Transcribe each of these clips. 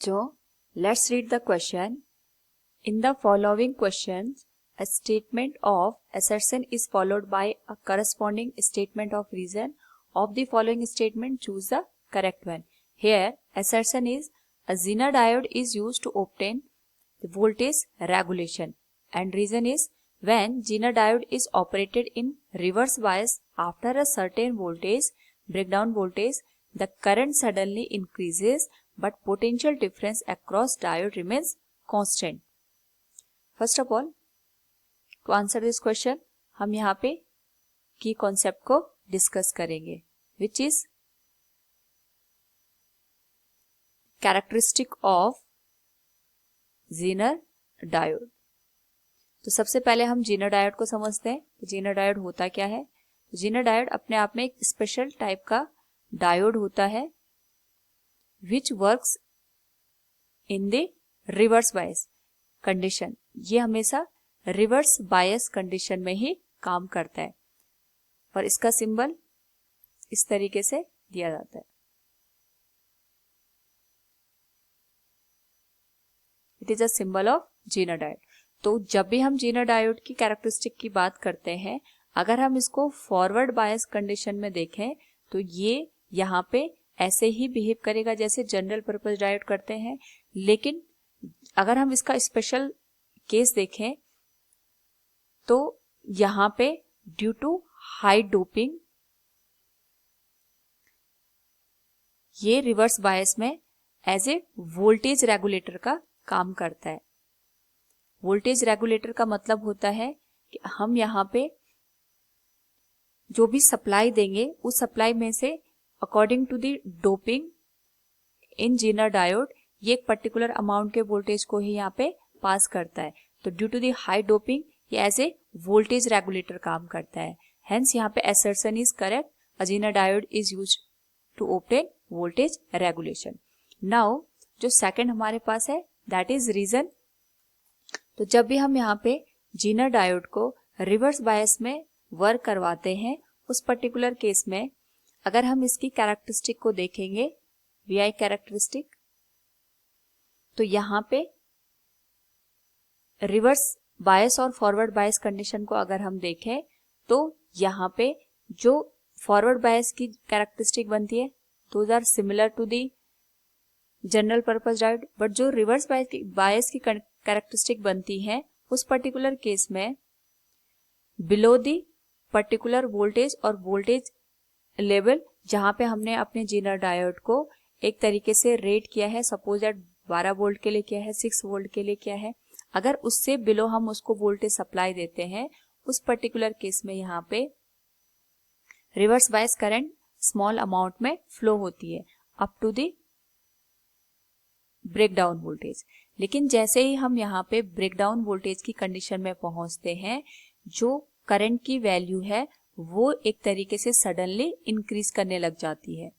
So, let's read the question. In the following questions, a statement of assertion is followed by a corresponding statement of reason. Of the following statement, choose the correct one. Here, assertion is a Zener diode is used to obtain the voltage regulation, and reason is when Zener diode is operated in reverse bias after a certain voltage, breakdown voltage, the current suddenly increases but potential difference across diode remains constant. First of all, to answer this question, हम यहाँ पे की concept को discuss करेंगे, which is characteristic of Zener diode. तो सबसे पहले हम Zener diode को समझते हैं. Zener diode होता क्या है? Zener diode अपने आप में एक स्पेशल टाइप का डायोड होता है which works in the reverse bias condition. ये हमेशा रिवर्स बायस कंडीशन में ही काम करता है और इसका सिंबल इस तरीके से दिया जाता है. It is a symbol of Zener diode. तो जब भी हम Zener डायोड की कैरेक्टरिस्टिक की बात करते हैं, अगर हम इसको फॉरवर्ड बायस कंडीशन में देखें तो ये यहाँ पे ऐसे ही बिहेव करेगा जैसे जनरल पर्पस डायोड करते हैं. लेकिन अगर हम इसका स्पेशल केस देखें तो यहाँ पे ड्यू टू हाई डोपिंग ये रिवर्स बायस में एज ए वोल्टेज रेगुलेटर का काम करता है. वोल्टेज रेगुलेटर का मतलब होता है कि हम यहाँ पे जो भी सप्लाई देंगे उस सप्लाई में से according to the doping in Zener diode ये एक पर्टिकुलर अमाउंट के वोल्टेज को ही यहाँ पे पास करता है. तो due to the high doping ये एज ए वोल्टेज रेगुलेटर काम करता है. हेंस यहाँ पे assertion is correct. A Zener diode is used to obtain voltage regulation. Now जो सेकंड हमारे पास है दैट इज रीजन. तो जब भी हम यहाँ पे Zener डायोड को रिवर्स बायस में वर्क करवाते हैं, उस पर्टिकुलर केस में अगर हम इसकी कैरेक्टरिस्टिक को देखेंगे, VI कैरेक्टरिस्टिक, तो यहाँ पे रिवर्स बायस और फॉरवर्ड बायस कंडीशन को अगर हम देखें तो यहाँ पे जो फॉरवर्ड बायस की कैरेक्टरिस्टिक बनती है those are similar to the general purpose diode, but जो रिवर्स बायस की कैरेक्टरिस्टिक बनती है उस पर्टिकुलर केस में बिलो दी पर्टिकुलर वोल्टेज और वोल्टेज लेवल जहां पे हमने अपने Zener डायोड को एक तरीके से रेट किया है, सपोज दैट 12 वोल्ट के लिए किया है, 6 वोल्ट के लिए किया है, अगर उससे बिलो हम उसको वोल्टेज सप्लाई देते हैं उस पर्टिकुलर केस में यहाँ पे reverse bias current small amount में फ्लो होती है up to the breakdown voltage. लेकिन जैसे ही हम यहाँ पे ब्रेकडाउन वोल्टेज की कंडीशन में पहुंचते हैं, जो करंट की वैल्यू है वो एक तरीके से सडनली इंक्रीज करने लग जाती है.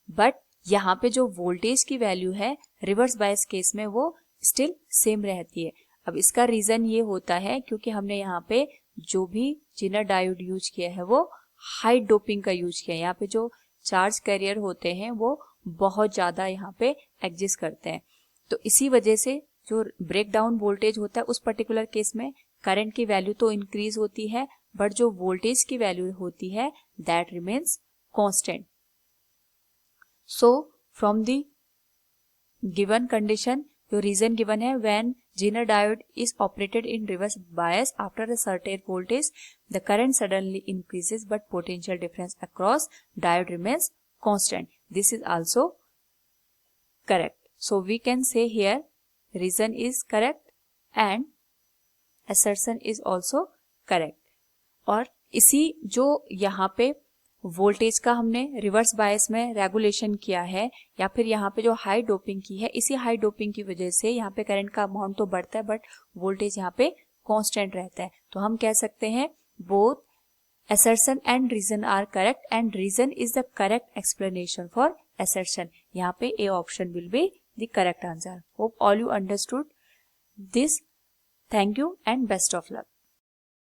बट यहाँ पे जो वोल्टेज की वैल्यू है रिवर्स बायस केस में वो स्टिल सेम रहती है. अब इसका रीजन ये होता है क्योंकि हमने यहाँ पे जो भी Zener डायोड यूज किया है वो हाई डोपिंग का यूज किया है. यहाँ पे जो चार्ज कैरियर होते हैं वो बहुत ज्यादा यहाँ पे एग्जिस्ट करते हैं. तो इसी वजह से जो ब्रेकडाउन वोल्टेज होता है उस पर्टिकुलर केस में करंट की वैल्यू तो इंक्रीज होती है बट जो वोल्टेज की वैल्यू होती है that remains constant. So from the given condition जो रीजन गिवन है when Zener diode is operated in reverse bias after a certain voltage, the current suddenly increases but potential difference across diode remains constant. This is also correct. So we can say here reason is correct and assertion is also correct. और इसी जो यहाँ पे voltage का हमने reverse bias में regulation किया है या फिर यहाँ पे जो हाई डोपिंग की है, इसी हाई डोपिंग की वजह से यहाँ पे करंट का अमाउंट तो बढ़ता है बट वोल्टेज यहाँ पे कांस्टेंट रहता है. तो हम कह सकते हैं both assertion and reason are correct and reason is the correct explanation for assertion. यहाँ पे A option will be the correct answer. Hope all you understood this. Thank you and best of luck.